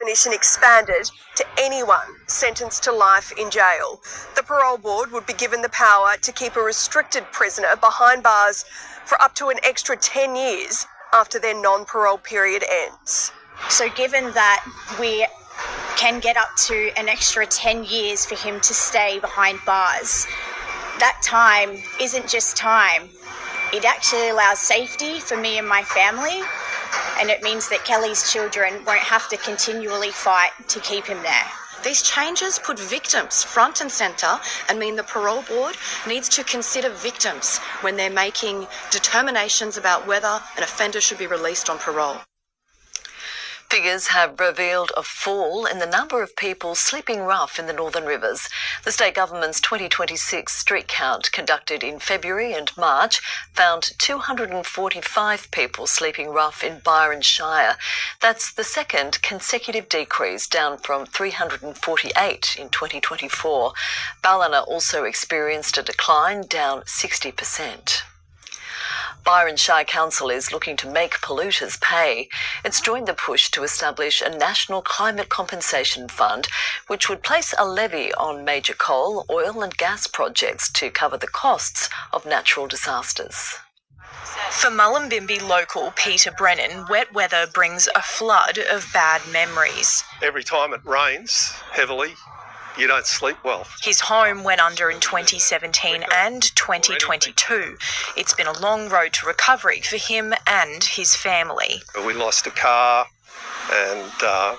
definition expanded to anyone sentenced to life in jail. The parole board would be given the power to keep a restricted prisoner behind bars for up to an extra 10 years after their non-parole period ends. So given that we can get up to an extra 10 years for him to stay behind bars, that time isn't just time. It actually allows safety for me and my family, and it means that Kelly's children won't have to continually fight to keep him there. These changes put victims front and centre and mean the parole board needs to consider victims when they're making determinations about whether an offender should be released on parole. Figures have revealed a fall in the number of people sleeping rough in the Northern Rivers. The state government's 2026 street count conducted in February and March found 245 people sleeping rough in Byron Shire. That's the second consecutive decrease, down from 348 in 2024. Ballina also experienced a decline, down 60%. Byron Shire Council is looking to make polluters pay. It's joined the push to establish a national climate compensation fund, which would place a levy on major coal, oil and gas projects to cover the costs of natural disasters. For Mullumbimby local Peter Brennan, wet weather brings a flood of bad memories. Every time it rains heavily, you don't sleep well. His home went under in 2017 and 2022. It's been a long road to recovery for him and his family. We lost a car and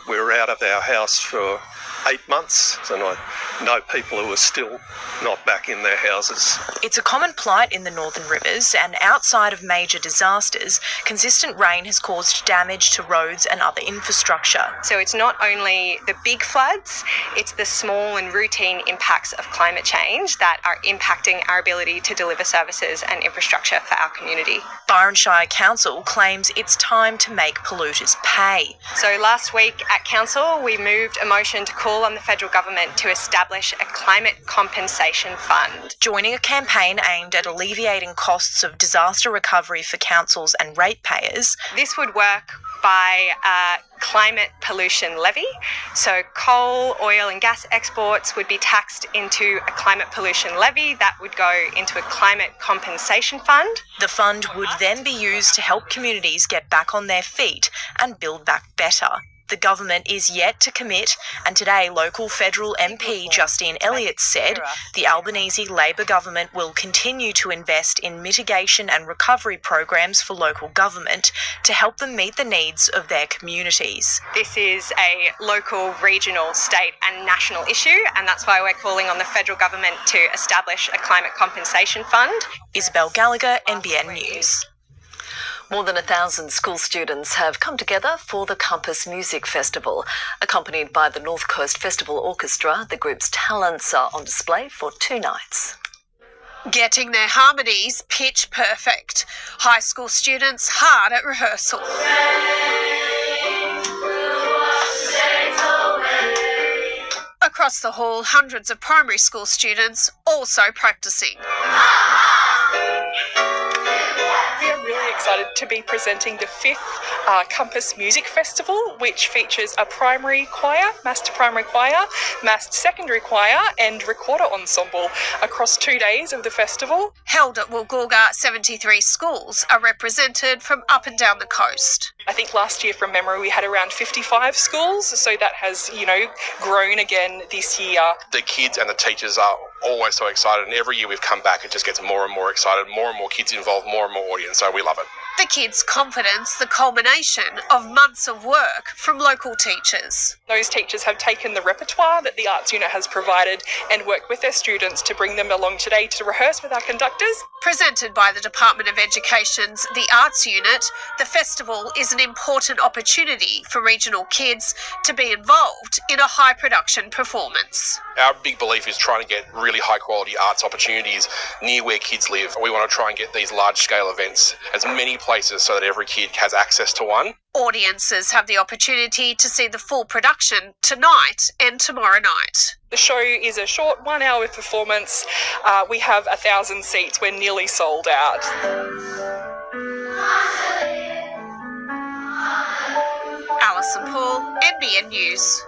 we were out of our house for 8 months, and I know people who are still not back in their houses. It's a common plight in the Northern Rivers, and outside of major disasters, consistent rain has caused damage to roads and other infrastructure. So it's not only the big floods, it's the small and routine impacts of climate change that are impacting our ability to deliver services and infrastructure for our community. Byron Shire Council claims it's time to make polluters pay. So last week at Council, we moved a motion to call on the federal government to establish a climate compensation fund. Joining a campaign aimed at alleviating costs of disaster recovery for councils and ratepayers. This would work by a climate pollution levy. So coal, oil and gas exports would be taxed into a climate pollution levy that would go into a climate compensation fund. The fund would then be used to help communities get back on their feet and build back better. The government is yet to commit, and today local federal MP Justine Elliott said the Albanese Labor government will continue to invest in mitigation and recovery programs for local government to help them meet the needs of their communities. This is a local, regional, state and national issue, and that's why we're calling on the federal government to establish a climate compensation fund. Isabel Gallagher, NBN News. More than 1,000 school students have come together for the Compass Music Festival. Accompanied by the North Coast Festival Orchestra, the group's talents are on display for 2 nights. Getting their harmonies pitch perfect. High school students hard at rehearsal. Across the hall, hundreds of primary school students also practicing. We are really excited to be presenting the 5th Compass Music Festival, which features a primary choir, massed primary choir, massed secondary choir and recorder ensemble across 2 days of the festival. Held at Woolgoolga, 73 schools are represented from up and down the coast. I think last year from memory we had around 55 schools, so that has, grown again this year. The kids and the teachers are always so excited, and every year we've come back it just gets more and more excited, more and more kids involved, more and more audience, so we love it. The kids' confidence, the culmination of months of work from local teachers. Those teachers have taken the repertoire that the arts unit has provided and worked with their students to bring them along today to rehearse with our conductors. Presented by the Department of Education's The Arts Unit, the festival is an important opportunity for regional kids to be involved in a high production performance. Our big belief is trying to get really high quality arts opportunities near where kids live. We want to try and get these large scale events as many places so that every kid has access to one. Audiences have the opportunity to see the full production tonight and tomorrow night. The show is a short 1 hour performance. We have 1,000 seats. We're nearly sold out. Alison Paul, NBN News.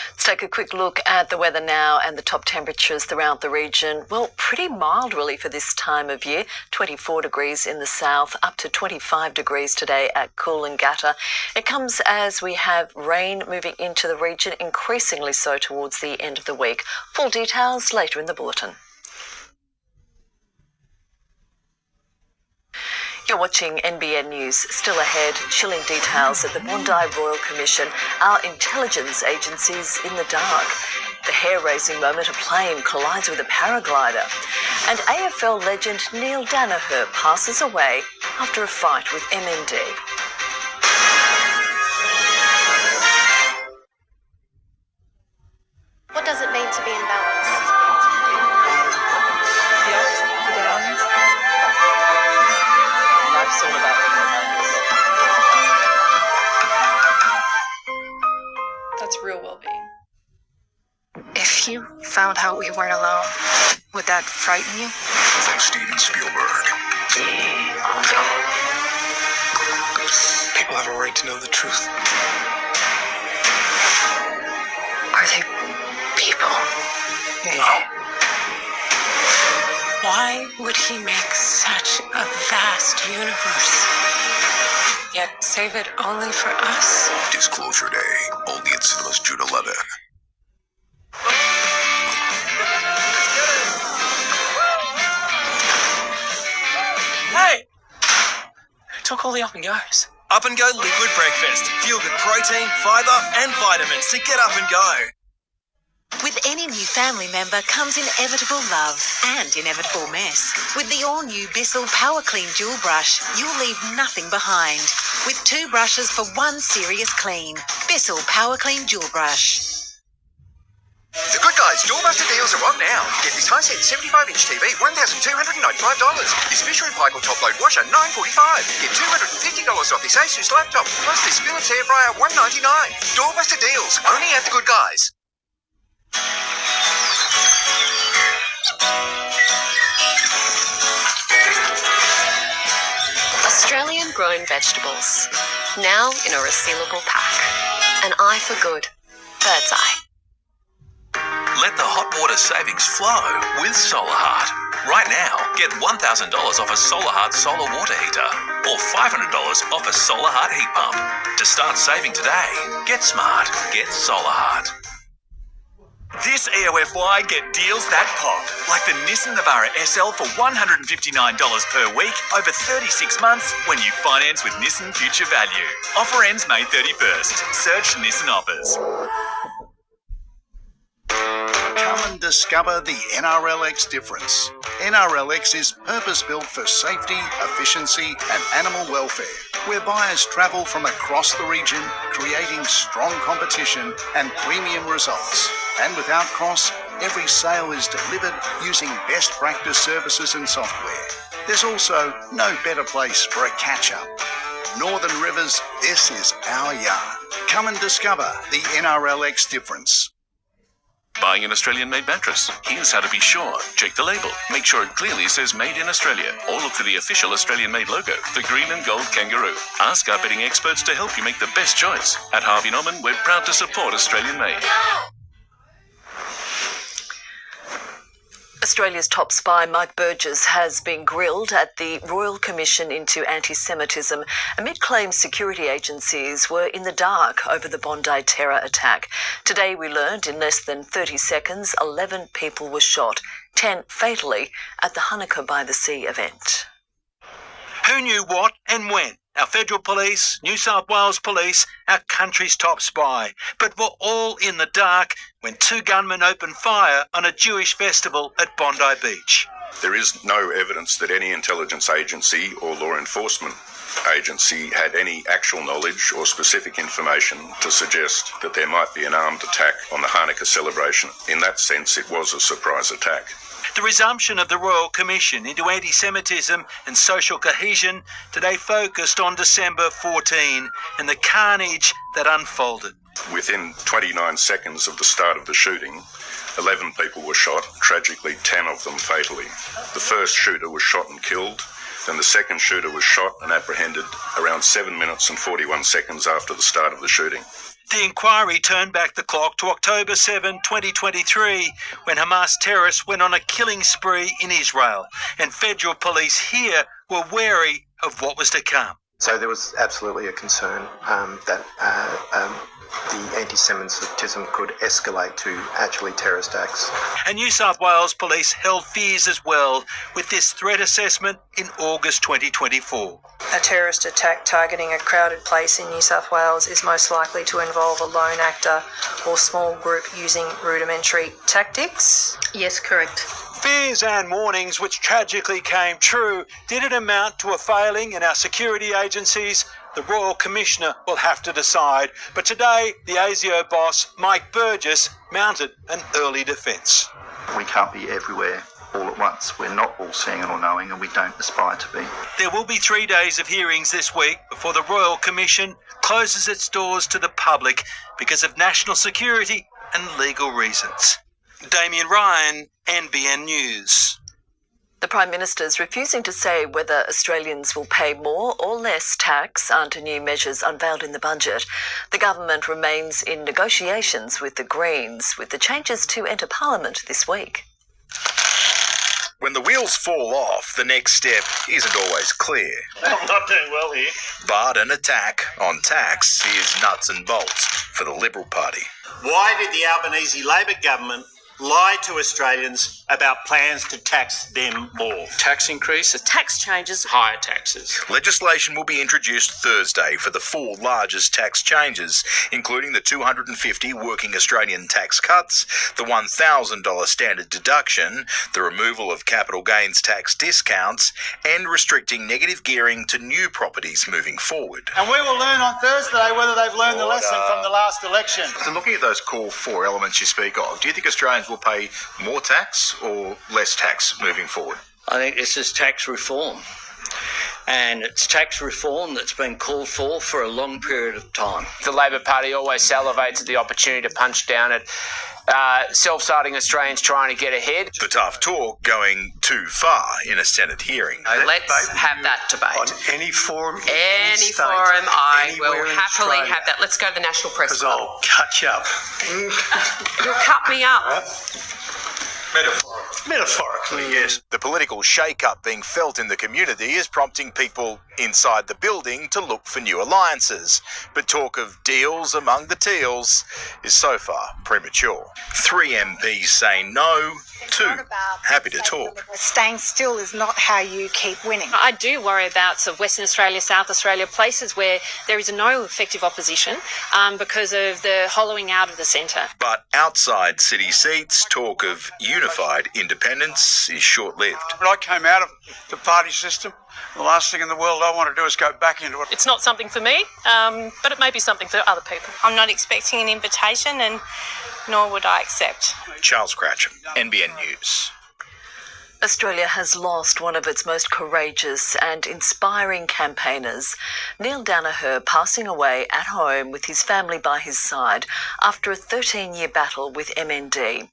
Let's take a quick look at the weather now and the top temperatures throughout the region. Well, pretty mild really for this time of year. 24 degrees in the south, up to 25 degrees today at Coolangatta. It comes as we have rain moving into the region, increasingly so towards the end of the week. Full details later in the bulletin. You're watching NBN News. Still ahead, chilling details at the Bondi Royal Commission. Our intelligence agencies in the dark. The hair-raising moment, a plane collides with a paraglider. And AFL legend Neil Danaher passes away after a fight with MND. What does it mean to be in balance? The ups, the downs. Life's all about balance. That's real well-being. If you found out we weren't alone, would that frighten you? From Steven Spielberg. People have a right to know the truth. Are they people? No. Why would he make such a vast universe, yet save it only for us? Disclosure Day, only in cinemas June 11. Hey! Who took all the up and goes? Up and Go Liquid Breakfast. Fuel with protein, fibre and vitamins to get up and go. With any new family member comes inevitable love and inevitable mess. With the all-new Bissell Power Clean Dual Brush, you'll leave nothing behind. With 2 brushes for 1 serious clean. Bissell Power Clean Dual Brush. The Good Guys Doorbuster deals are on now. Get this high-set 75-inch TV, $1,295. This Fisher & Paykel top-load washer, $945. Get $250 off this Asus laptop. Plus this Philips air fryer, $199. Doorbuster deals, only at The Good Guys. Australian-grown vegetables, now in a resealable pack. An eye for good. Bird's eye. Let the hot water savings flow with Solar Heart. Right now, get $1,000 off a Solar Heart solar water heater or $500 off a Solar Heart heat pump. To start saving today, get smart. Get Solar Heart. This EOFY get deals that pop, like the Nissan Navara SL for $159 per week over 36 months when you finance with Nissan Future Value. Offer ends May 31st. Search Nissan offers. Come and discover the NRLX difference. NRLX is purpose-built for safety, efficiency and animal welfare, where buyers travel from across the region, creating strong competition and premium results. And without cross, every sale is delivered using best practice services and software. There's also no better place for a catch-up. Northern Rivers, this is our yarn. Come and discover the NRLX difference. Buying an Australian-made mattress? Here's how to be sure. Check the label. Make sure it clearly says Made in Australia. Or look for the official Australian-made logo, the green and gold kangaroo. Ask our betting experts to help you make the best choice. At Harvey Norman, we're proud to support Australian-made. Australia's top spy, Mike Burgess, has been grilled at the Royal Commission into Anti-Semitism amid claims security agencies were in the dark over the Bondi terror attack. Today we learned in less than 30 seconds, 11 people were shot, 10 fatally at the Hanukkah by the Sea event. Who knew what and when? Our federal police, New South Wales police, our country's top spy. But we're all in the dark when 2 gunmen opened fire on a Jewish festival at Bondi Beach. There is no evidence that any intelligence agency or law enforcement agency had any actual knowledge or specific information to suggest that there might be an armed attack on the Hanukkah celebration. In that sense, it was a surprise attack. The resumption of the Royal Commission into Anti-Semitism and social cohesion today focused on December 14 and the carnage that unfolded. Within 29 seconds of the start of the shooting, 11 people were shot, tragically 10 of them fatally. The first shooter was shot and killed. and the second shooter was shot and apprehended around 7 minutes and 41 seconds after the start of the shooting. The inquiry turned back the clock to October 7, 2023, when Hamas terrorists went on a killing spree in Israel, and federal police here were wary of what was to come. So there was absolutely a concern that the anti-Semitism could escalate to actually terrorist acts. And New South Wales police held fears as well with this threat assessment in August 2024. A terrorist attack targeting a crowded place in New South Wales is most likely to involve a lone actor or small group using rudimentary tactics. Yes, correct. Fears and warnings which tragically came true. Did it amount to a failing in our security agencies? The Royal Commissioner will have to decide. But today, the ASIO boss, Mike Burgess, mounted an early defence. We can't be everywhere all at once. We're not all seeing and all knowing, and we don't aspire to be. There will be 3 days of hearings this week before the Royal Commission closes its doors to the public because of national security and legal reasons. Damien Ryan, NBN News. The Prime Minister's refusing to say whether Australians will pay more or less tax under new measures unveiled in the budget. The government remains in negotiations with the Greens, with the changes to enter Parliament this week. When the wheels fall off, the next step isn't always clear. I'm not doing well here. But an attack on tax is nuts and bolts for the Liberal Party. Why did the Albanese Labor government lie to Australians about plans to tax them more? Tax increase, Tax changes. higher taxes. Legislation will be introduced Thursday for the 4 largest tax changes, including the $250 working Australian tax cuts, the $1,000 standard deduction, the removal of capital gains tax discounts, and restricting negative gearing to new properties moving forward. And we will learn on Thursday whether they've learned the lesson from the last election. So looking at those core 4 elements you speak of, do you think Australians will pay more tax or less tax moving forward? I think this is tax reform. And it's tax reform that's been called for a long period of time. The Labor Party always salivates at the opportunity to punch down at self-starting Australians trying to get ahead. The tough talk going too far in a Senate hearing. Let's have that debate. On any forum, Any forum, I will happily have that. Let's go to the National Press because Club. I'll cut you up. You'll cut me up. Metaphorically, yes. The political shake-up being felt in the community is prompting people inside the building to look for new alliances. But talk of deals among the teals is so far premature. 3 MPs say no, 2 happy to talk. Staying still is not how you keep winning. I do worry about sort of Western Australia, South Australia, places where there is no effective opposition because of the hollowing out of the centre. But outside city seats, talk of unified independence is short-lived. When I came out of the party system, the last thing in the world I want to do is go back into it. It's not something for me, but it may be something for other people. I'm not expecting an invitation, and nor would I accept. Charles Cratcham, NBN News. Australia has lost one of its most courageous and inspiring campaigners, Neil Danaher, passing away at home with his family by his side after a 13-year battle with MND.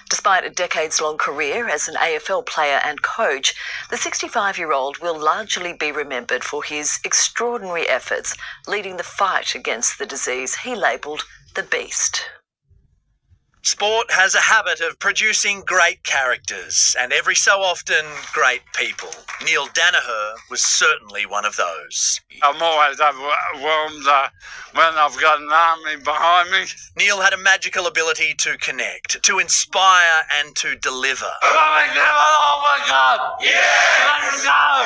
Despite a decades-long career as an AFL player and coach, the 65-year-old will largely be remembered for his extraordinary efforts leading the fight against the disease he labelled the Beast. Sport has a habit of producing great characters and every so often great people. Neil Danaher was certainly one of those. I'm always overwhelmed when I've got an army behind me. Neil had a magical ability to connect, to inspire and to deliver. Oh my God! Yeah! Let's go!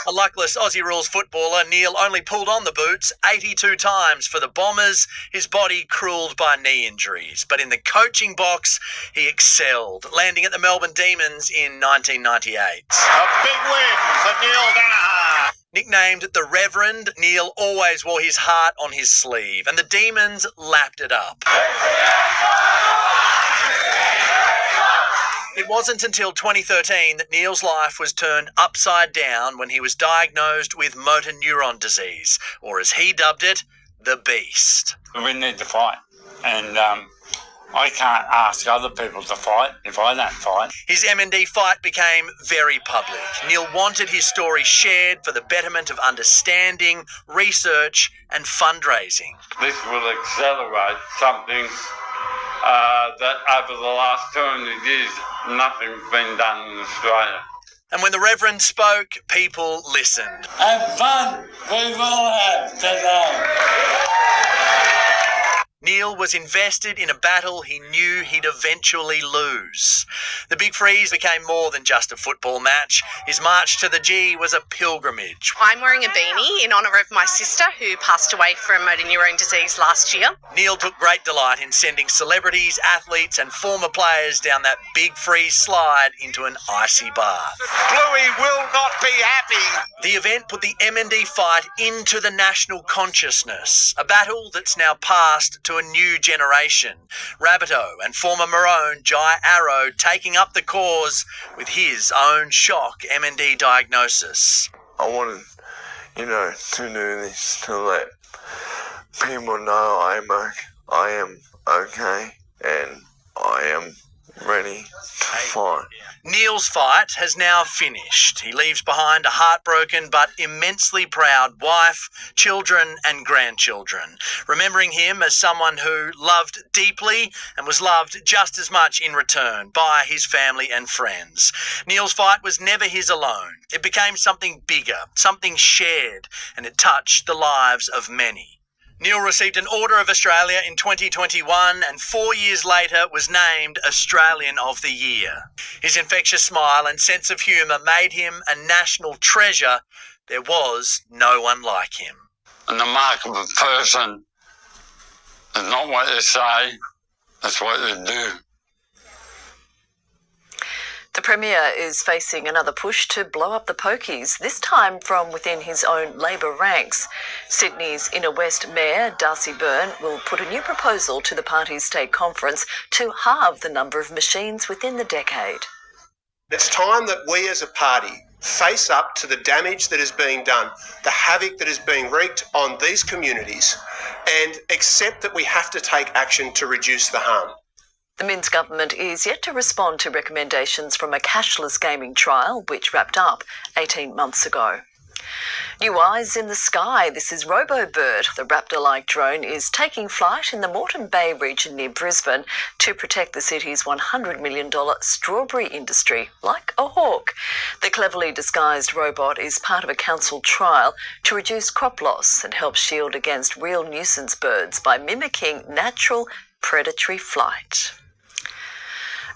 A luckless Aussie rules footballer, Neil only pulled on the boots 82 times for the Bombers, his body cruelled by knee injuries. But in the coaching box, he excelled, landing at the Melbourne Demons in 1998. A big win for Neil Danaher. Nicknamed the Reverend, Neil always wore his heart on his sleeve, and the Demons lapped it up. It wasn't until 2013 that Neil's life was turned upside down when he was diagnosed with motor neuron disease, or as he dubbed it, the Beast. We need to fight, and I can't ask other people to fight if I don't fight. His MND fight became very public. Neil wanted his story shared for the betterment of understanding, research and fundraising. This will accelerate something that over the last 200 years, nothing's been done in Australia. And when the Reverend spoke, people listened. Have fun, we will have today. Neil was invested in a battle he knew he'd eventually lose. The Big Freeze became more than just a football match. His march to the G was a pilgrimage. I'm wearing a beanie in honour of my sister who passed away from motor neurone disease last year. Neil took great delight in sending celebrities, athletes and former players down that Big Freeze slide into an icy bath. Bluey will not be happy. The event put the MND fight into the national consciousness, a battle that's now passed to a new generation. Rabbitoh and former Maroon Jai Arrow taking up the cause with his own shock MND diagnosis. I wanted, to do this to let people know I am okay and I am ready to fight. Neil's fight has now finished. He leaves behind a heartbroken but immensely proud wife, children and grandchildren, remembering him as someone who loved deeply and was loved just as much in return by his family and friends. Neil's fight was never his alone. It became something bigger, something shared, and it touched the lives of many. Neil received an Order of Australia in 2021 and 4 years later was named Australian of the Year. His infectious smile and sense of humour made him a national treasure. There was no one like him. And the mark of a person is not what they say, it's what they do. The Premier is facing another push to blow up the pokies, this time from within his own Labor ranks. Sydney's Inner West Mayor, Darcy Byrne, will put a new proposal to the party's state conference to halve the number of machines within the decade. It's time that we as a party face up to the damage that is being done, the havoc that is being wreaked on these communities, and accept that we have to take action to reduce the harm. The Minns government is yet to respond to recommendations from a cashless gaming trial, which wrapped up 18 months ago. New eyes in the sky. This is RoboBird. The raptor-like drone is taking flight in the Moreton Bay region near Brisbane to protect the city's $100 million strawberry industry, like a hawk. The cleverly disguised robot is part of a council trial to reduce crop loss and help shield against real nuisance birds by mimicking natural predatory flight.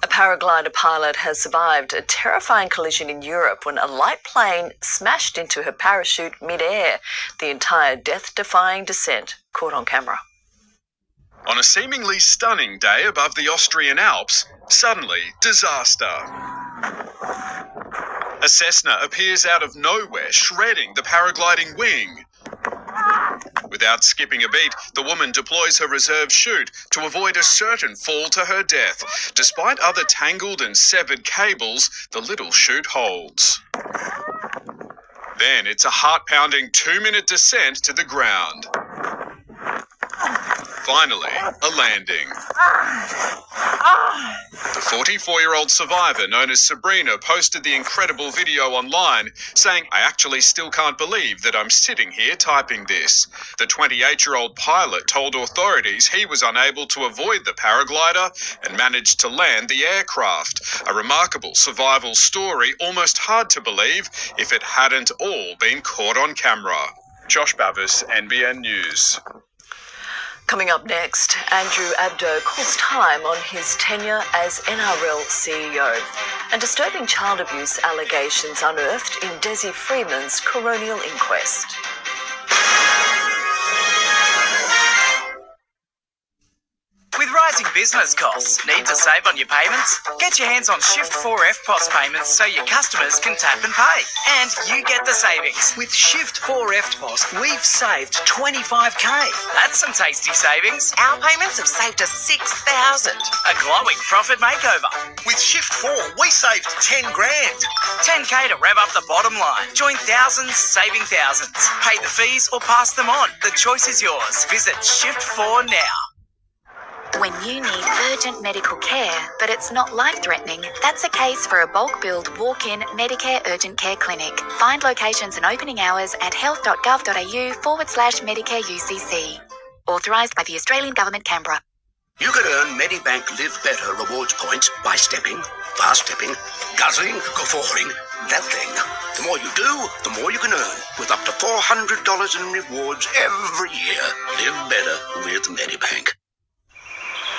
A paraglider pilot has survived a terrifying collision in Europe when a light plane smashed into her parachute mid-air. The entire death-defying descent caught on camera. On a seemingly stunning day above the Austrian Alps, suddenly, disaster. A Cessna appears out of nowhere, shredding the paragliding wing. Without skipping a beat, the woman deploys her reserve chute to avoid a certain fall to her death. Despite other tangled and severed cables, the little chute holds. Then it's a heart-pounding 2-minute descent to the ground. Finally, a landing. The 44-year-old survivor, known as Sabrina, posted the incredible video online, saying, "I actually still can't believe that I'm sitting here typing this." The 28-year-old pilot told authorities he was unable to avoid the paraglider and managed to land the aircraft. A remarkable survival story, almost hard to believe if it hadn't all been caught on camera. Josh Bavis, NBN News. Coming up next, Andrew Abdo calls time on his tenure as NRL CEO, and disturbing child abuse allegations unearthed in Desi Freeman's coronial inquest. With rising business costs, need to save on your payments? Get your hands on Shift 4 EFTPOS payments so your customers can tap and pay. And you get the savings. With Shift 4 EFTPOS, we've saved $25,000. That's some tasty savings. Our payments have saved us $6,000. A glowing profit makeover. With Shift 4, we saved $10,000. $10K to rev up the bottom line. Join thousands, saving thousands. Pay the fees or pass them on. The choice is yours. Visit Shift 4 now. When you need urgent medical care, but it's not life-threatening, that's a case for a bulk-billed walk-in Medicare Urgent Care Clinic. Find locations and opening hours at health.gov.au/Medicare UCC. Authorised by the Australian Government, Canberra. You can earn Medibank Live Better rewards points by stepping, fast stepping, guzzling, guffawing, that thing. The more you do, the more you can earn, with up to $400 in rewards every year. Live better with Medibank.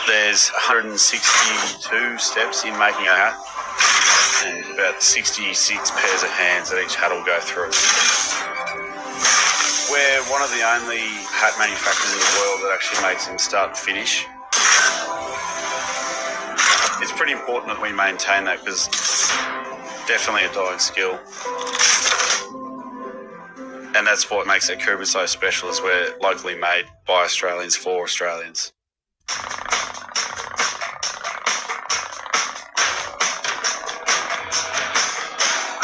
There's 162 steps in making a hat, and about 66 pairs of hands that each hat will go through. We're one of the only hat manufacturers in the world that actually makes them start to finish. It's pretty important that we maintain that because it's definitely a dying skill. And that's what makes it Kuba so special, is we're locally made by Australians for Australians.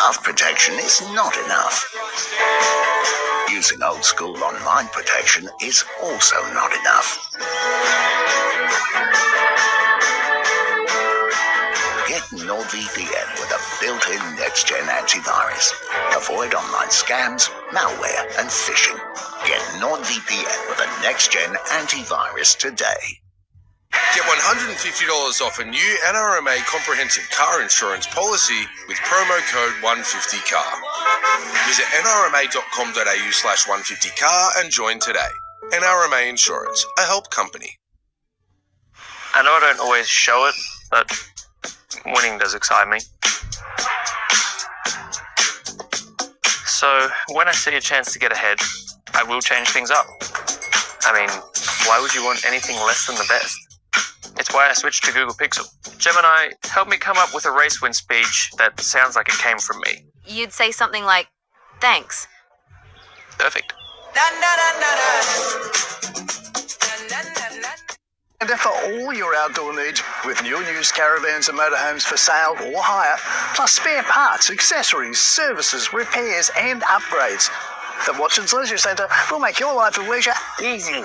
Health protection is not enough. Using old school online protection is also not enough. Get NordVPN with a built-in next-gen antivirus. Avoid online scams, malware, and phishing. Get NordVPN with a next-gen antivirus today. Get $150 off a new NRMA comprehensive car insurance policy with promo code 150CAR. Visit nrma.com.au/150CAR and join today. NRMA Insurance, a help company. I know I don't always show it, but winning does excite me. So when I see a chance to get ahead, I will change things up. I mean, why would you want anything less than the best? It's why I switched to Google Pixel. Gemini helped me come up with a race win speech that sounds like it came from me. You'd say something like, thanks. Perfect. And for all your outdoor needs, with new and used caravans and motorhomes for sale or hire, plus spare parts, accessories, services, repairs and upgrades, the Watson's Leisure Centre will make your life of leisure easy.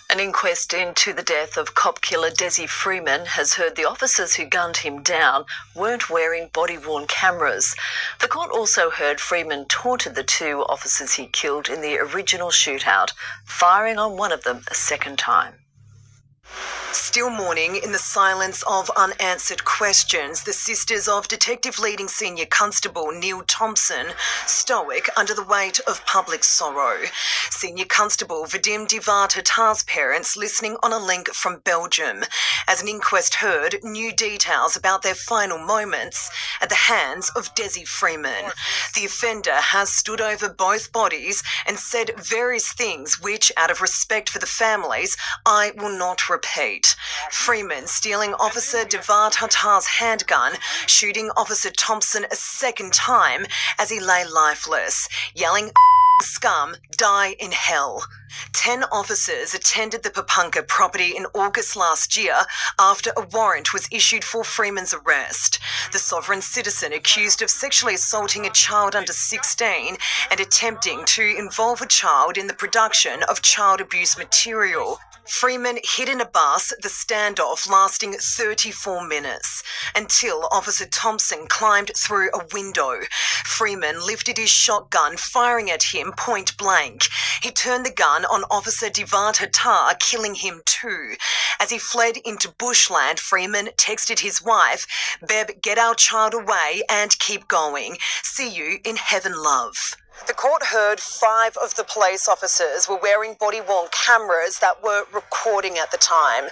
An inquest into the death of cop killer Desi Freeman has heard the officers who gunned him down weren't wearing body-worn cameras. The court also heard Freeman taunted the two officers he killed in the original shootout, firing on one of them a second time. Still mourning in the silence of unanswered questions, the sisters of Detective Leading Senior Constable Neil Thompson, stoic under the weight of public sorrow. Senior Constable Vadim Divar-Tatar's parents listening on a link from Belgium, as an inquest heard new details about their final moments at the hands of Desi Freeman. The offender has stood over both bodies and said various things which, out of respect for the families, I will not repeat. Freeman stealing Officer Divar-Tatar's handgun, shooting Officer Thompson a second time as he lay lifeless, yelling, "Scum, die in hell." 10 officers attended the Papunka property in August last year after a warrant was issued for Freeman's arrest. The sovereign citizen accused of sexually assaulting a child under 16 and attempting to involve a child in the production of child abuse material. Freeman hid in a bus, the standoff lasting 34 minutes, until Officer Thompson climbed through a window. Freeman lifted his shotgun, firing at him point blank. He turned the gun on Officer Divar-Tatar, killing him too. As he fled into bushland, Freeman texted his wife, "Beb, get our child away and keep going. See you in heaven, love." The court heard 5 of the police officers were wearing body-worn cameras that were recording at the time.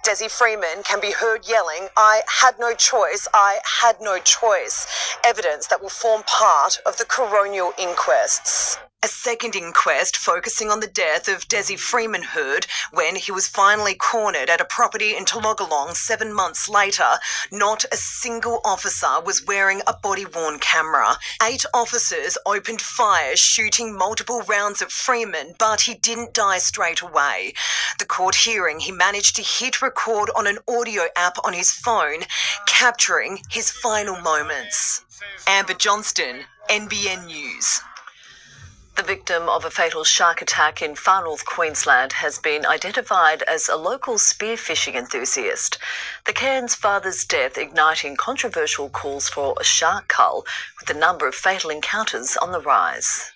Desi Freeman can be heard yelling, "I had no choice, I had no choice," evidence that will form part of the coronial inquests. A second inquest focusing on the death of Desi Freeman heard when he was finally cornered at a property in Tologalong 7 months later. Not a single officer was wearing a body-worn camera. 8 officers opened fire, shooting multiple rounds at Freeman, but he didn't die straight away. The court hearing, he managed to hit record on an audio app on his phone, capturing his final moments. Amber Johnston, NBN News. The victim of a fatal shark attack in far north Queensland has been identified as a local spearfishing enthusiast. The Cairns father's death igniting controversial calls for a shark cull, with the number of fatal encounters on the rise.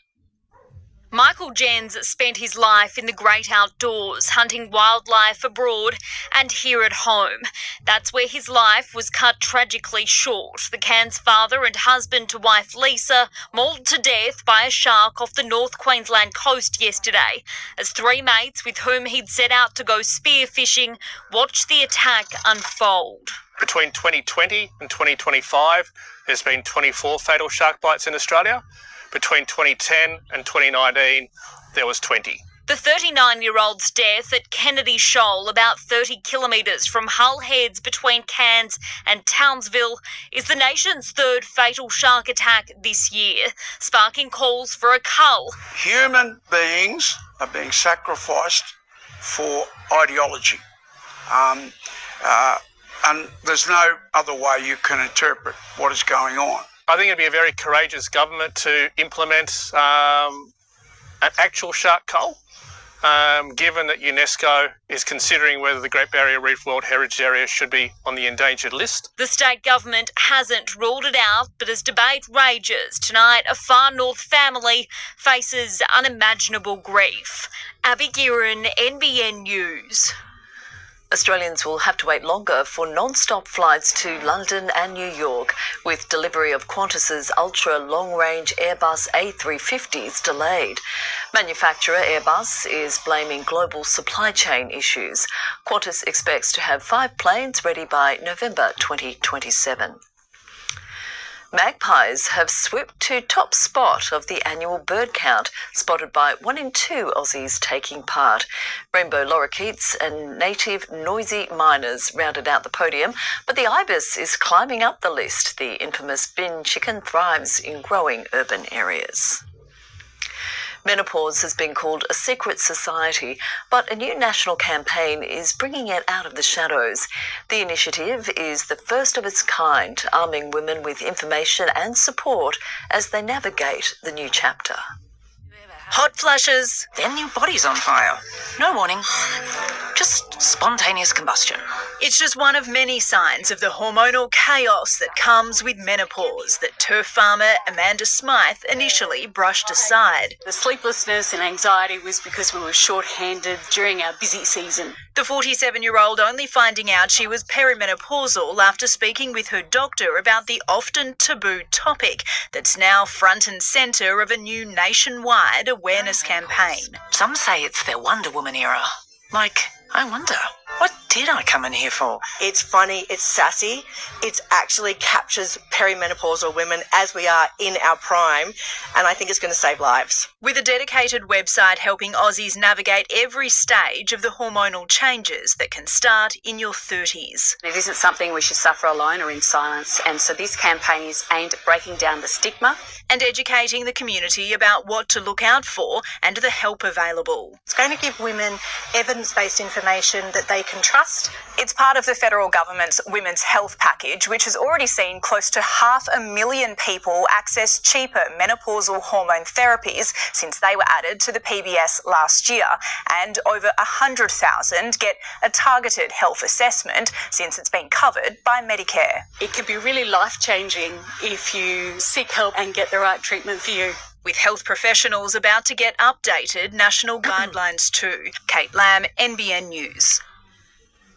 Michael Jens spent his life in the great outdoors, hunting wildlife abroad and here at home. That's where his life was cut tragically short. The Cairns father and husband to wife Lisa mauled to death by a shark off the North Queensland coast yesterday, as three mates with whom he'd set out to go spearfishing watched the attack unfold. Between 2020 and 2025, there's been 24 fatal shark bites in Australia. Between 2010 and 2019, there was 20. The 39-year-old's death at Kennedy Shoal, about 30 kilometres from Hull Heads between Cairns and Townsville, is the nation's third fatal shark attack this year, sparking calls for a cull. Human beings are being sacrificed for ideology. And there's no other way you can interpret what is going on. I think it'd be a very courageous government to implement an actual shark cull, given that UNESCO is considering whether the Great Barrier Reef World Heritage Area should be on the endangered list. The state government hasn't ruled it out, but as debate rages tonight, a far north family faces unimaginable grief. Abby Guerin, NBN News. Australians will have to wait longer for non-stop flights to London and New York, with delivery of Qantas's ultra-long-range Airbus A350s delayed. Manufacturer Airbus is blaming global supply chain issues. Qantas expects to have 5 planes ready by November 2027. Magpies have swooped to top spot of the annual bird count, spotted by 1 in 2 Aussies taking part. Rainbow lorikeets and native noisy miners rounded out the podium, but the ibis is climbing up the list. The infamous bin chicken thrives in growing urban areas. Menopause has been called a secret society, but a new national campaign is bringing it out of the shadows. The initiative is the first of its kind, arming women with information and support as they navigate the new chapter. Hot flushes. Then your body's on fire. No warning. Just spontaneous combustion. It's just one of many signs of the hormonal chaos that comes with menopause that turf farmer Amanda Smythe initially brushed aside. The sleeplessness and anxiety was because we were short-handed during our busy season. The 47-year-old only finding out she was perimenopausal after speaking with her doctor about the often taboo topic that's now front and centre of a new nationwide awareness campaign. Some say it's their Wonder Woman era. Like, I wonder, what did I come in here for? It's funny, it's sassy, it actually captures perimenopausal women as we are in our prime, and I think it's going to save lives. With a dedicated website helping Aussies navigate every stage of the hormonal changes that can start in your 30s. It isn't something we should suffer alone or in silence, and so this campaign is aimed at breaking down the stigma and educating the community about what to look out for and the help available. It's going to give women evidence-based information that they can trust. It's part of the federal government's Women's Health Package, which has already seen close to 500,000 people access cheaper menopausal hormone therapies since they were added to the PBS last year, and over 100,000 get a targeted health assessment since it's been covered by Medicare. It can be really life-changing if you seek help and get the right treatment for you. With health professionals about to get updated national guidelines too. Kate Lamb, NBN News.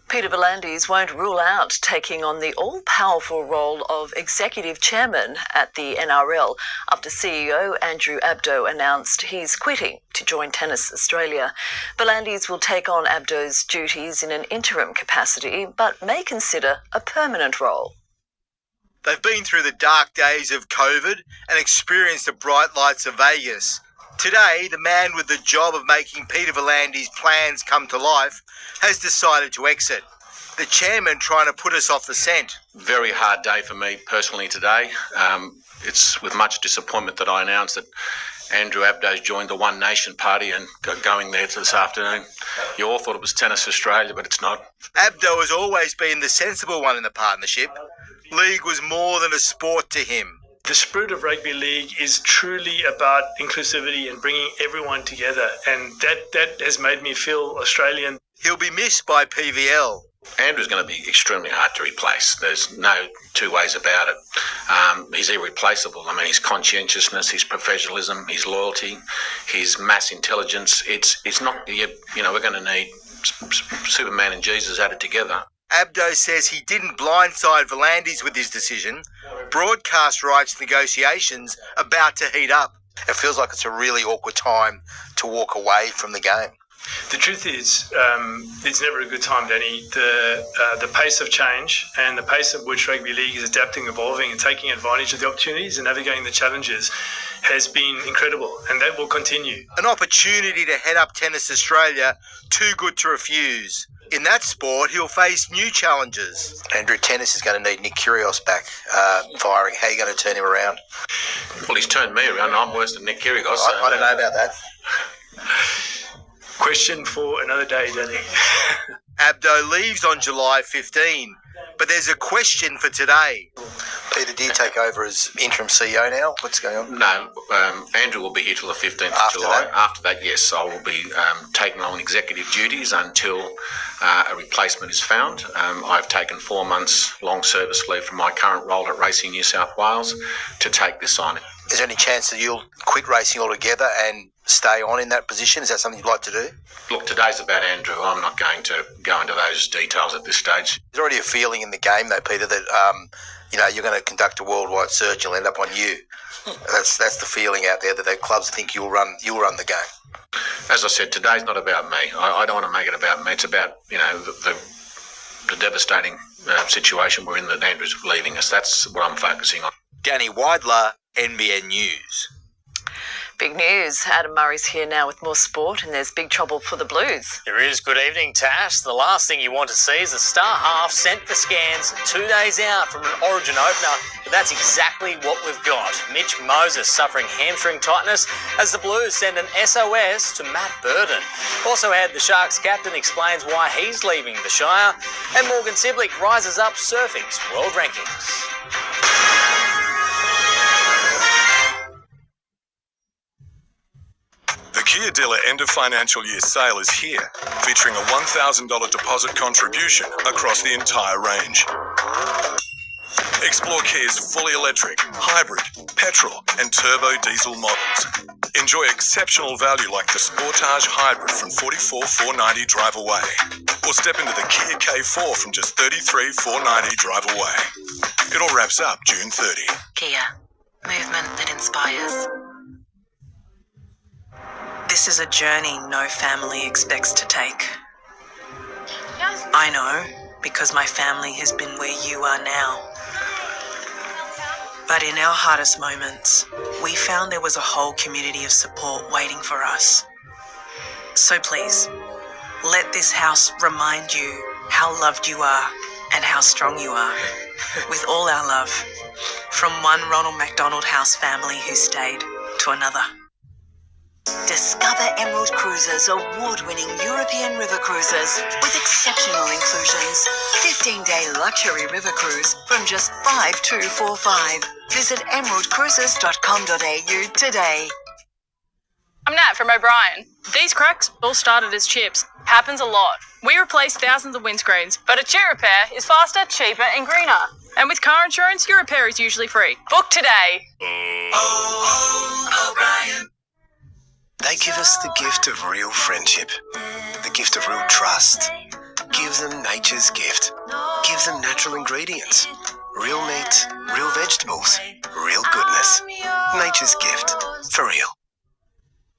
Peter V'landys won't rule out taking on the all-powerful role of executive chairman at the NRL after CEO Andrew Abdo announced he's quitting to join Tennis Australia. V'landys will take on Abdo's duties in an interim capacity, but may consider a permanent role. They've been through the dark days of COVID and experienced the bright lights of Vegas. Today, the man with the job of making Peter V'landys' plans come to life has decided to exit. The chairman trying to put us off the scent. Very hard day for me personally today. It's with much disappointment that I announced that Andrew Abdo's joined the One Nation Party and going there this afternoon. You all thought it was Tennis Australia, but it's not. Abdo has always been the sensible one in the partnership. League was more than a sport to him. The spirit of rugby league is truly about inclusivity and bringing everyone together, and that has made me feel Australian. He'll be missed by PVL. Andrew's going to be extremely hard to replace. There's no two ways about it. He's irreplaceable. I mean, his conscientiousness, his professionalism, his loyalty, his mass intelligence. It's not, we're going to need Superman and Jesus added together. Abdo says he didn't blindside Volandis with his decision. Broadcast rights negotiations about to heat up. It feels like it's a really awkward time to walk away from the game. The truth is, it's never a good time, Danny. The pace of change and the pace at which rugby league is adapting, evolving and taking advantage of the opportunities and navigating the challenges has been incredible, and that will continue. An opportunity to head up Tennis Australia, too good to refuse. In that sport, he'll face new challenges. Andrew, tennis is going to need Nick Kyrgios back firing. How are you going to turn him around? Well, he's turned me around. I'm worse than Nick Kyrgios. I don't know about that. Question for another day, Danny. Abdo leaves on July 15, but there's a question for today. Peter, do you take over as interim CEO now? What's going on? No, Andrew will be here till the 15th of July. After that, yes, I will be taking on executive duties until a replacement is found. I've taken 4 months long service leave from my current role at Racing New South Wales to take this on. Is there any chance that you'll quit racing altogether and stay on in that position? Is that something you'd like to do? Look, today's about Andrew. I'm not going to go into those details at this stage. There's already a feeling in the game, though, Peter, that you're going to conduct a worldwide search. It'll end up on you. That's the feeling out there, that the clubs think you'll run the game. As I said, today's not about me. I don't want to make it about me. It's about the devastating situation we're in that Andrew's leaving us. That's what I'm focusing on. Danny Weidler, NBN News. Big news. Adam Murray's here now with more sport, and there's big trouble for the Blues. There is. Good evening, Tash. The last thing you want to see is a star half sent for scans 2 days out from an Origin opener, but that's exactly what we've got. Mitch Moses suffering hamstring tightness as the Blues send an SOS to Matt Burden. Also had the Sharks captain explains why he's leaving the Shire, and Morgan Siblick rises up surfing's world rankings. The Kia Dealer end of financial year sale is here, featuring a $1,000 deposit contribution across the entire range. Explore Kia's fully electric, hybrid, petrol and turbo diesel models. Enjoy exceptional value like the Sportage Hybrid from $44,490 drive away. Or step into the Kia K4 from just $33,490 drive away. It all wraps up June 30. Kia, movement that inspires. This is a journey no family expects to take. I know, because my family has been where you are now. But in our hardest moments, we found there was a whole community of support waiting for us. So please, let this house remind you how loved you are and how strong you are. With all our love, from one Ronald McDonald House family who stayed to another. Discover Emerald Cruises' award-winning European river cruises with exceptional inclusions. 15-day luxury river cruise from just $5,245. Visit emeraldcruises.com.au today. I'm Nat from O'Brien. These cracks all started as chips. Happens a lot. We replace thousands of windscreens, but a chip repair is faster, cheaper and greener. And with car insurance, your repair is usually free. Book today. O'Brien. They give us the gift of real friendship, the gift of real trust. Give them nature's gift. Give them natural ingredients. Real meat, real vegetables, real goodness. Nature's gift, for real.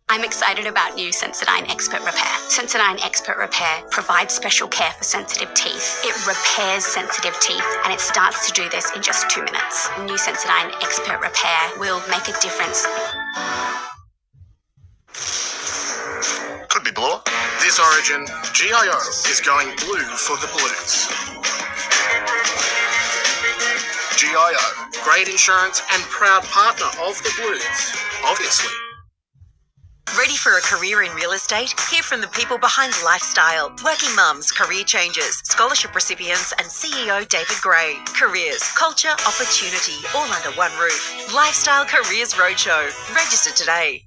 I'm excited about new Sensodyne Expert Repair. Sensodyne Expert Repair provides special care for sensitive teeth. It repairs sensitive teeth, and it starts to do this in just 2 minutes. New Sensodyne Expert Repair will make a difference. Could be blue. This Origin, GIO is going blue for the Blues. GIO, great insurance and proud partner of the Blues, obviously. Ready for a career in real estate? Hear from the people behind Lifestyle. Working mums, career changers, scholarship recipients and CEO David Gray. Careers, culture, opportunity, all under one roof. Lifestyle Careers Roadshow. Register today.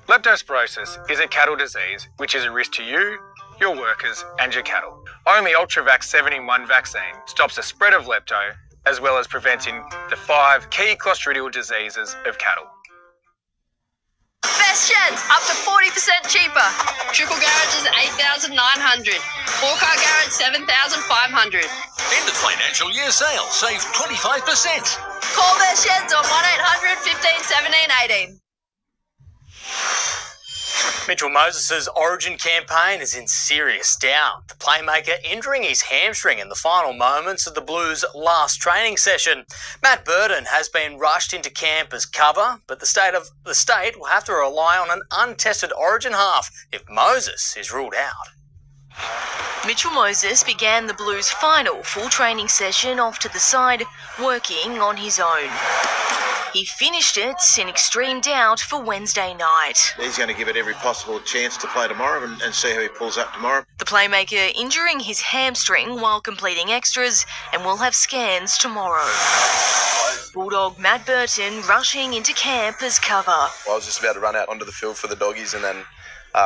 Leptospirosis is a cattle disease which is a risk to you, your workers and your cattle. Only Ultravax 7-in-1 vaccine stops the spread of lepto as well as preventing the 5 key clostridial diseases of cattle. Best sheds, up to 40% cheaper. Triple garage is $8,900. 4-car garage, $7,500. End of financial year sale. Save 25%. Call Best Sheds on 1-800 15 17 18. Mitchell Moses' Origin campaign is in serious doubt. The playmaker injuring his hamstring in the final moments of the Blues' last training session. Matt Burton has been rushed into camp as cover, but the state will have to rely on an untested Origin half if Moses is ruled out. Mitchell Moses began the Blues' final full training session off to the side, working on his own. He finished it in extreme doubt for Wednesday night. He's going to give it every possible chance to play tomorrow and see how he pulls up tomorrow. The playmaker injuring his hamstring while completing extras and will have scans tomorrow. Bulldog Matt Burton rushing into camp as cover. I was just about to run out onto the field for the doggies and then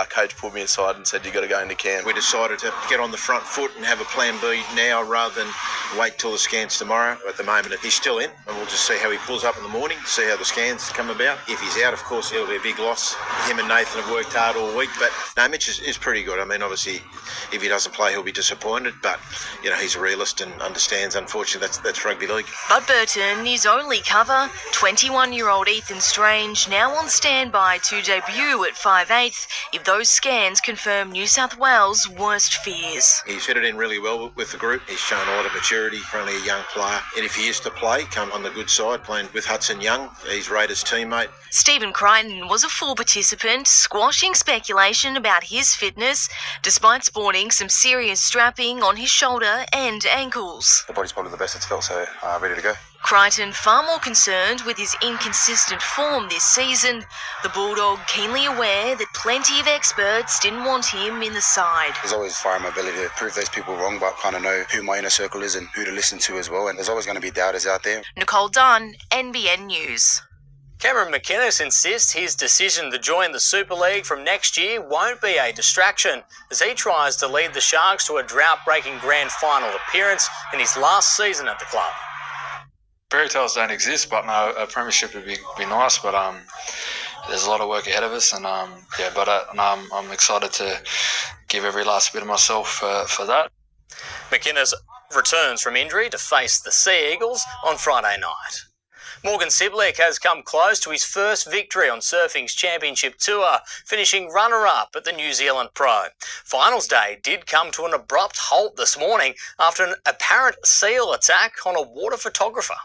coach pulled me aside and said, "You got to go into camp." We decided to get on the front foot and have a plan B now rather than wait till the scans tomorrow. At the moment, he's still in, and we'll just see how he pulls up in the morning, see how the scans come about. If he's out, of course, it'll be a big loss. Him and Nathan have worked hard all week, but no, Mitch is pretty good. I mean, obviously, if he doesn't play, he'll be disappointed, but, you know, he's a realist and understands, unfortunately, that's rugby league. But Burton is only cover. 21-year-old Ethan Strange now on standby to debut at 5/8 if those scans confirm New South Wales' worst fears. He's fitted in really well with the group. He's shown a lot of maturity for only a young player. And if he is to play, come on the good side, playing with Hudson Young, he's Raiders' teammate. Stephen Crichton was a full participant, squashing speculation about his fitness, despite sporting some serious strapping on his shoulder and ankles. The body's probably the best it's felt, so ready to go. Crichton far more concerned with his inconsistent form this season, the Bulldog keenly aware that plenty of experts didn't want him in the side. There's always fire in my ability to prove those people wrong, but kind of know who my inner circle is and who to listen to as well, and there's always going to be doubters out there. Nicole Dunn, NBN News. Cameron McInnes insists his decision to join the Super League from next year won't be a distraction as he tries to lead the Sharks to a drought-breaking grand final appearance in his last season at the club. Fairy tales don't exist, but no, a premiership would be nice. But there's a lot of work ahead of us, and I'm excited to give every last bit of myself for that. McInnes returns from injury to face the Sea Eagles on Friday night. Morgan Siblick has come close to his first victory on surfing's championship tour, finishing runner-up at the New Zealand Pro. Finals day did come to an abrupt halt this morning after an apparent seal attack on a water photographer.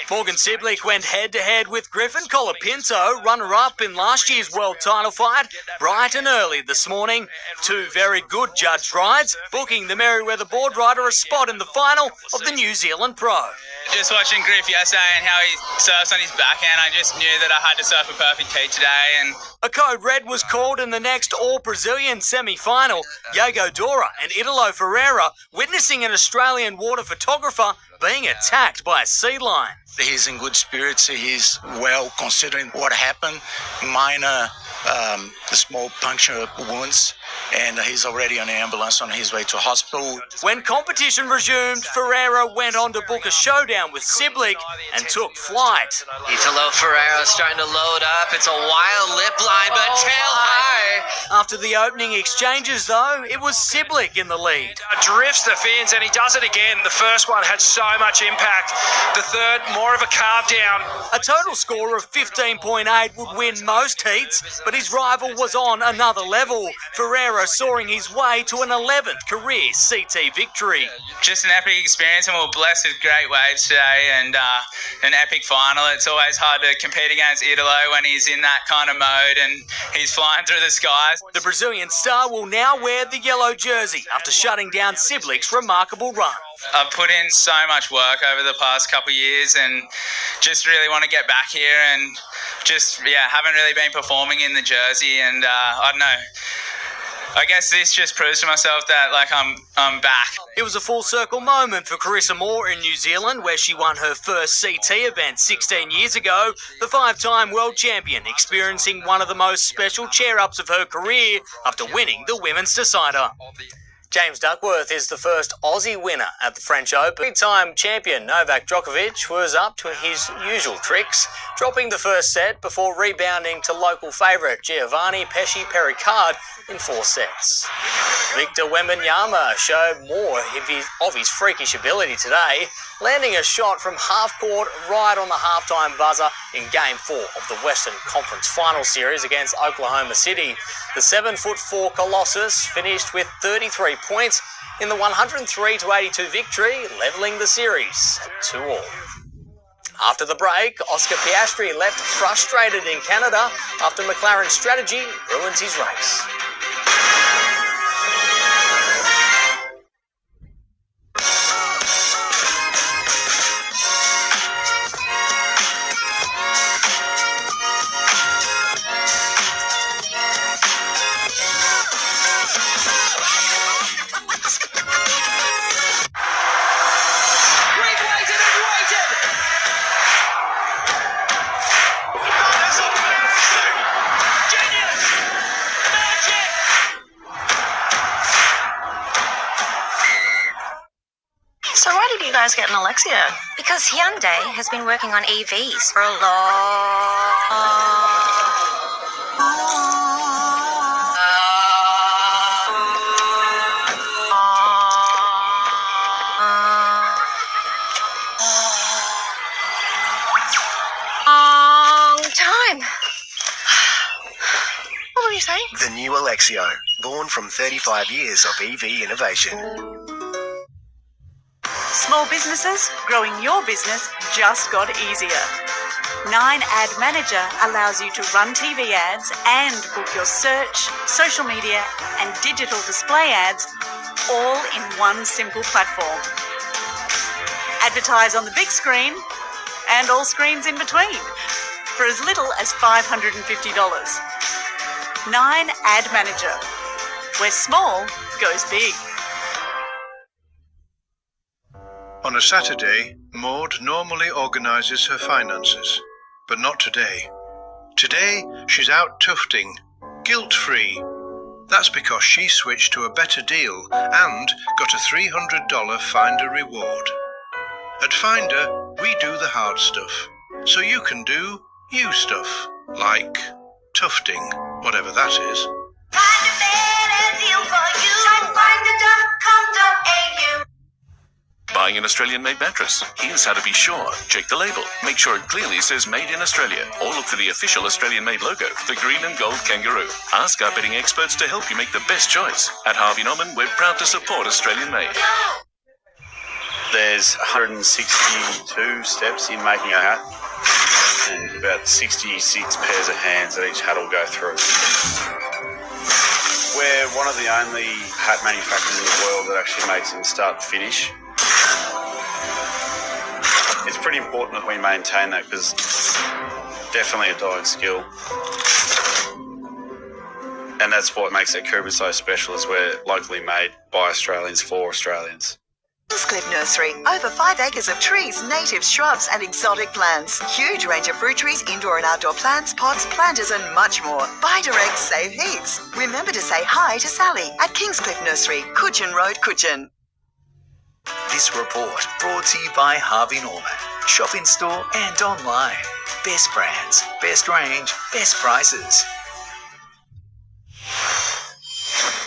Morgan Siblick went head-to-head with Griffin Colapinto, runner-up in last year's world title fight, bright and early this morning. Two very good judged rides, booking the Merriweather board rider a spot in the final of the New Zealand Pro. Just watching Griff yesterday and how he surfs on his backhand, I just knew that I had to surf a perfect heat today. And a code red was called in the next all-Brazilian semi-final. Diego Dora and Italo Ferreira witnessing an Australian water photographer being attacked by a sea lion. He's in good spirits. He's well considering what happened. Minor, small puncture wounds, and he's already on the ambulance on his way to hospital. When competition resumed, Ferreira went on to book a showdown with Siblick and took flight. Italo Ferreira starting to load up. It's a wild lip line, but tail high. After the opening exchanges, though, it was Siblick in the lead. Drifts the fins, and he does it again. The first one had so much impact. The third, more of a carve down. A total score of 15.8 would win most heats, but his rival was on another level. Ferreira soaring his way to an 11th career CT victory. Just an epic experience, and we're blessed with great waves today and an epic final. It's always hard to compete against Italo when he's in that kind of mode and he's flying through the sky skies. The Brazilian star will now wear the yellow jersey after shutting down Siblic's remarkable run. I've put in so much work over the past couple of years and just really want to get back here and just, haven't really been performing in the jersey and I don't know. I guess this just proves to myself that, I'm back. It was a full circle moment for Carissa Moore in New Zealand, where she won her first CT event 16 years ago, the 5-time world champion experiencing one of the most special chair-ups of her career after winning the women's decider. James Duckworth is the first Aussie winner at the French Open. Three-time champion Novak Djokovic was up to his usual tricks, dropping the first set before rebounding to local favourite Giovanni Pesci Pericard in 4 sets. Victor Wembanyama showed more of his freakish ability today, landing a shot from half-court right on the halftime buzzer in Game 4 of the Western Conference Final Series against Oklahoma City. The 7'4" Colossus finished with 33 points in the 103-82 victory, levelling the series at 2-2. After the break, Oscar Piastri left frustrated in Canada after McLaren's strategy ruins his race. So why did you guys get an Alexia? Because Hyundai has been working on EVs for a long time. What were you saying? The new Alexio, born from 35 years of EV innovation. Small businesses, growing your business just got easier. 9 Ad Manager allows you to run TV ads and book your search, social media and digital display ads all in one simple platform. Advertise on the big screen and all screens in between for as little as $550. 9 Ad Manager, where small goes big. On a Saturday, Maud normally organises her finances, but not today. Today, she's out tufting, guilt-free. That's because she switched to a better deal and got a $300 Finder reward. At Finder, we do the hard stuff, so you can do you stuff, like tufting, whatever that is. Find a better deal for you. Finder.com.au. Buying an Australian-made mattress? Here's how to be sure. Check the label. Make sure it clearly says Made in Australia. Or look for the official Australian-made logo, the green and gold kangaroo. Ask our betting experts to help you make the best choice. At Harvey Norman, we're proud to support Australian-made. There's 162 steps in making a hat, and about 66 pairs of hands that each hat will go through. We're one of the only hat manufacturers in the world that actually makes them start to finish. It's pretty important that we maintain that because definitely a dying skill. And that's what makes that Kooba so special, is we're locally made by Australians for Australians. Kingscliff Nursery. Over 5 acres of trees, native shrubs and exotic plants. Huge range of fruit trees, indoor and outdoor plants, pots, planters and much more. Buy direct, save heaps. Remember to say hi to Sally at Kingscliff Nursery, Coogin Road, Coogin. This report brought to you by Harvey Norman. Shop in store and online. Best brands, best range, best prices.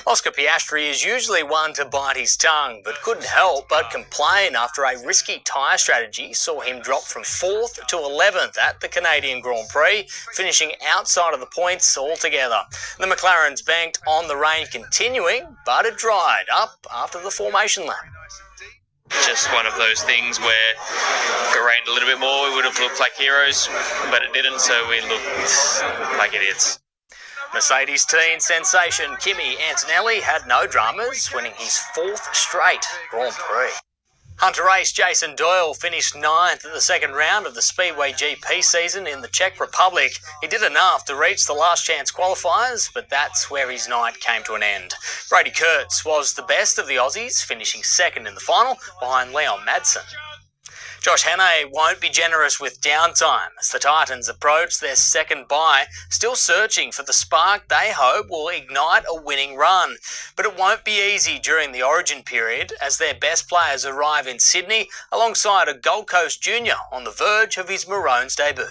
Oscar Piastri is usually one to bite his tongue, but couldn't help but complain after a risky tyre strategy saw him drop from 4th to 11th at the Canadian Grand Prix, finishing outside of the points altogether. The McLarens banked on the rain continuing, but it dried up after the formation lap. Just one of those things where if it rained a little bit more, we would have looked like heroes, but it didn't, so we looked like idiots. Mercedes teen sensation Kimi Antonelli had no dramas, winning his 4th straight Grand Prix. Hunter ace Jason Doyle finished 9th at the second round of the Speedway GP season in the Czech Republic. He did enough to reach the last chance qualifiers, but that's where his night came to an end. Brady Kurtz was the best of the Aussies, finishing 2nd in the final behind Leon Madsen. Josh Hannay won't be generous with downtime as the Titans approach their second bye, still searching for the spark they hope will ignite a winning run. But it won't be easy during the Origin period as their best players arrive in Sydney alongside a Gold Coast junior on the verge of his Maroons debut.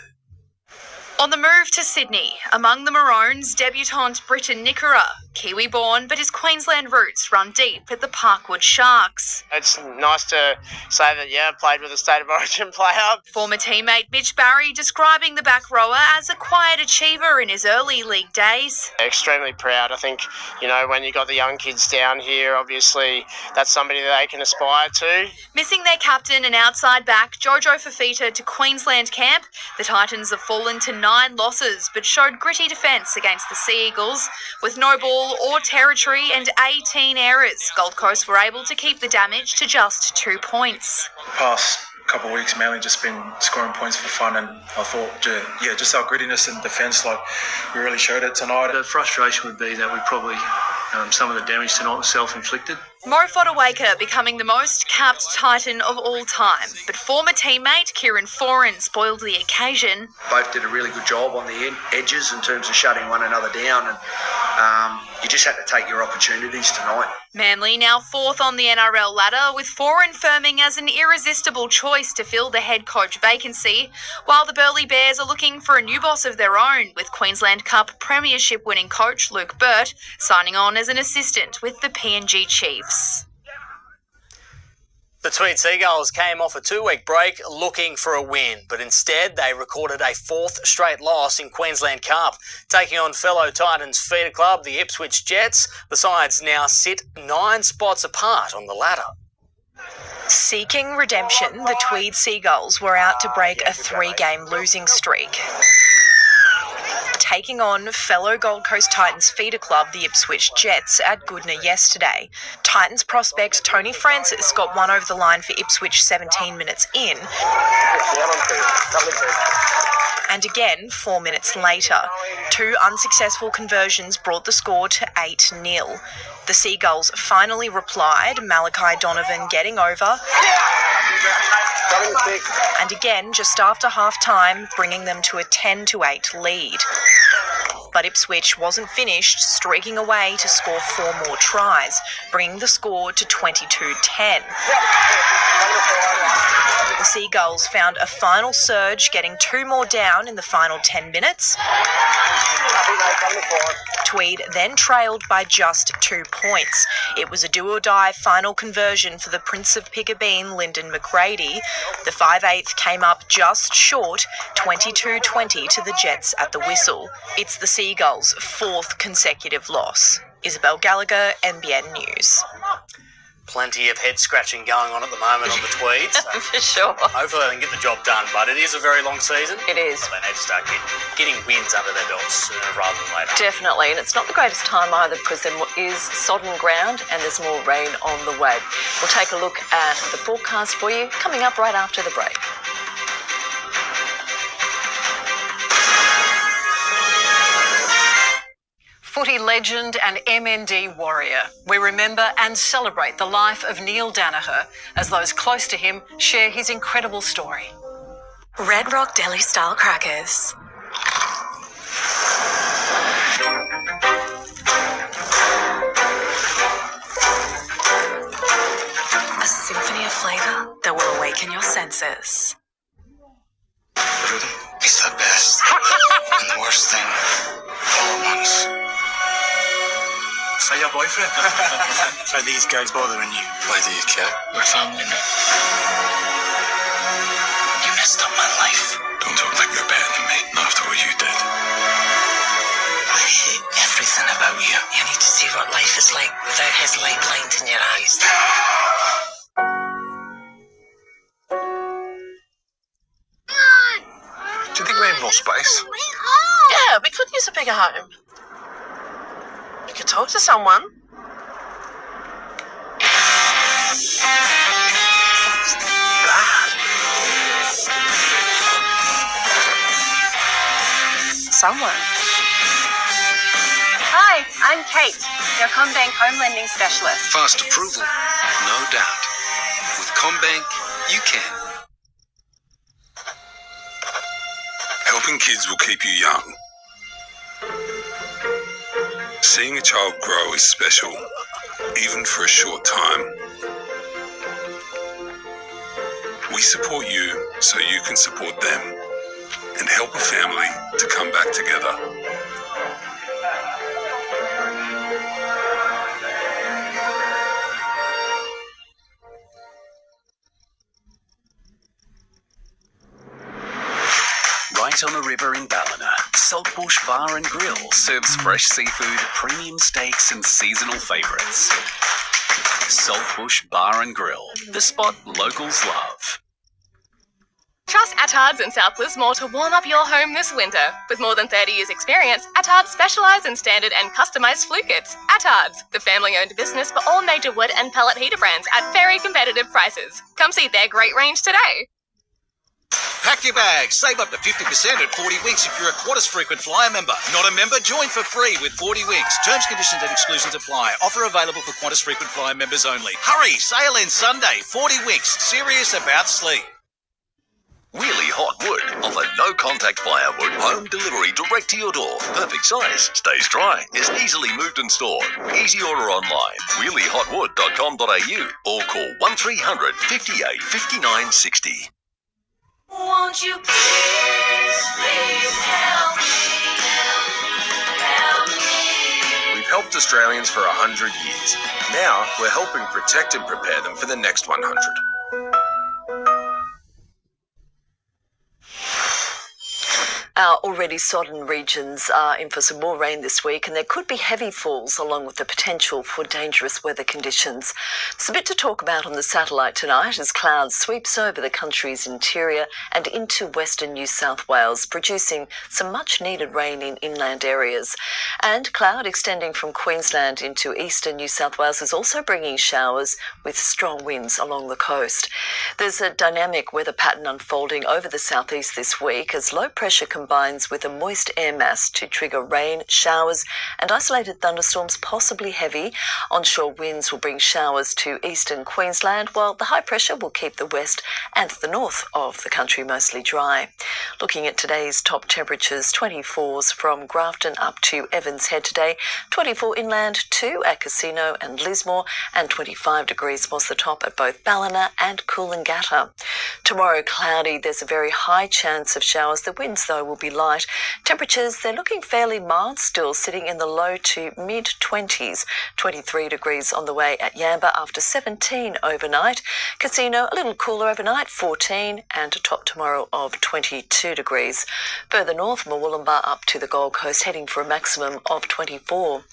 On the move to Sydney, among the Maroons, debutant Britton Nickera, Kiwi-born, but his Queensland roots run deep at the Parkwood Sharks. It's nice to say that, I played with a State of Origin player. Former teammate Mitch Barry describing the back rower as a quiet achiever in his early league days. Extremely proud. I think, when you got the young kids down here, obviously that's somebody that they can aspire to. Missing their captain and outside back, Jojo Fafita to Queensland camp, the Titans have fallen to 9 losses but showed gritty defence against the Sea Eagles. With no ball or territory and 18 errors, Gold Coast were able to keep the damage to just 2 points. Past couple of weeks mainly just been scoring points for fun, and I thought just our grittiness in defence, we really showed it tonight. The frustration would be that we probably some of the damage tonight was self-inflicted. Mo Fodawaker becoming the most capped Titan of all time, but former teammate Kieran Foran spoiled the occasion. Both did a really good job on the edges in terms of shutting one another down, and you just had to take your opportunities tonight. Manly now 4th on the NRL ladder, with Foran firming as an irresistible choice to fill the head coach vacancy, while the Burleigh Bears are looking for a new boss of their own, with Queensland Cup premiership winning coach Luke Burt signing on as an assistant with the PNG Chiefs. The Tweed Seagulls came off a 2-week break looking for a win, but instead they recorded a 4th straight loss in Queensland Cup. Taking on fellow Titans feeder club, the Ipswich Jets, the sides now sit 9 spots apart on the ladder. Seeking redemption, the Tweed Seagulls were out to break a 3-game losing streak. Taking on fellow Gold Coast Titans feeder club, the Ipswich Jets, at Goodna yesterday. Titans prospect Tony Francis got one over the line for Ipswich 17 minutes in, and again 4 minutes later. 2 unsuccessful conversions brought the score to 8-0. The Seagulls finally replied, Malachi Donovan getting over, and again just after half-time, bringing them to a 10-8 lead. But Ipswich wasn't finished, streaking away to score 4 more tries, bringing the score to 22-10. The Seagulls found a final surge, getting 2 more down in the final 10 minutes. Tweed then trailed by just 2 points. It was a do-or-die final conversion for the Prince of Pickabeen, Lyndon McGrady. The 5/8 came up just short, 22-20 to the Jets at the whistle. It's the Seagulls' 4th consecutive loss. Isabel Gallagher, NBN News. Plenty of head-scratching going on at the moment on the Tweeds. For sure. Hopefully they can get the job done, but it is a very long season. It is. So they need to start getting wins under their belts sooner rather than later. Definitely, and it's not the greatest time either because there is sodden ground and there's more rain on the way. We'll take a look at the forecast for you coming up right after the break. Footy legend and MND warrior. We remember and celebrate the life of Neil Danaher as those close to him share his incredible story. Red Rock Deli style crackers. A symphony of flavour that will awaken your senses. Rhythm is the best and the worst thing all at once. So your boyfriend? So these guys bothering you? Why do you care? We're family now. You messed up my life. Don't talk like you're better than me. Not after what you did. I hate everything about you. You need to see what life is like without his light blinding your eyes. Do you think we need more space? Yeah, we could use a bigger home. You could talk to someone. Someone. Hi, I'm Kate, your CommBank home lending specialist. Fast approval, no doubt. With CommBank, you can. Helping kids will keep you young. Seeing a child grow is special, even for a short time. We support you so you can support them and help a family to come back together. Right on the river in Ballina, Saltbush Bar and Grill serves fresh seafood, premium steaks and seasonal favourites. Saltbush Bar and Grill, the spot locals love. Trust Attards in South Lismore to warm up your home this winter. With more than 30 years' experience, Attards specialise in standard and customised flue kits. Attards, the family-owned business for all major wood and pellet heater brands at very competitive prices. Come see their great range today. Pack your bags. Save up to 50% at 40 Winks if you're a Qantas frequent flyer member. Not a member? Join for free with 40 Winks. Terms, conditions and exclusions apply. Offer available for Qantas frequent flyer members only. Hurry! Sale ends Sunday. 40 Winks. Serious about sleep. Really Hot Wood offer no-contact firewood home delivery direct to your door. Perfect size, stays dry, is easily moved and stored. Easy order online, reallyhotwood.com.au or call 1300 58 59 60. Won't you please help me? We've helped Australians for 100 years. Now we're helping protect and prepare them for the next 100. Our already sodden regions are in for some more rain this week, and there could be heavy falls along with the potential for dangerous weather conditions. There's a bit to talk about on the satellite tonight as cloud sweeps over the country's interior and into western New South Wales, producing some much-needed rain in inland areas. And cloud extending from Queensland into eastern New South Wales is also bringing showers with strong winds along the coast. There's a dynamic weather pattern unfolding over the southeast this week as low pressure combines with a moist air mass to trigger rain, showers and isolated thunderstorms, possibly heavy. Onshore winds will bring showers to eastern Queensland, while the high pressure will keep the west and the north of the country mostly dry. Looking at today's top temperatures, 24s from Grafton up to Evans Head today, 24 inland, 2 at Casino and Lismore, and 25 degrees was the top at both Ballina and Coolangatta. Tomorrow cloudy, there's a very high chance of showers. The winds though will be light. Temperatures, they're looking fairly mild still, sitting in the low to mid-20s. 23 degrees on the way at Yamba after 17 overnight. Casino, a little cooler overnight, 14, and a top tomorrow of 22 degrees. Further north, Murwillumbah up to the Gold Coast, heading for a maximum of 24.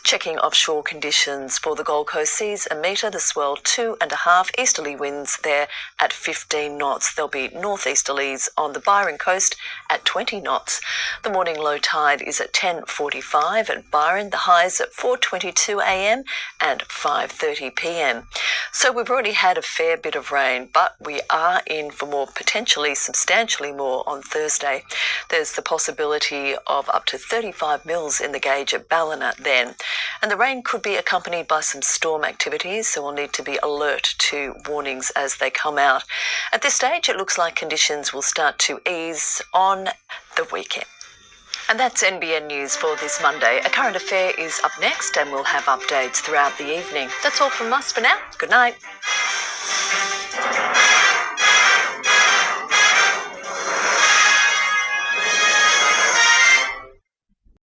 Checking offshore conditions for the Gold Coast, seas a metre, the swell 2.5, easterly winds there at 15 knots. There'll be northeasterlies on the Byron coast at 20 knots. The morning low tide is at 10:45 at Byron, the highs at 4:22 a.m. and 5:30 p.m. So we've already had a fair bit of rain, but we are in for more, potentially substantially more on Thursday. There's the possibility of up to 35 mils in the gauge at Ballina then. And the rain could be accompanied by some storm activities, so we'll need to be alert to warnings as they come out. At this stage, it looks like conditions will start to ease on the weekend. And that's NBN News for this Monday. A current affair is up next and we'll have updates throughout the evening. That's all from us for now. Good night.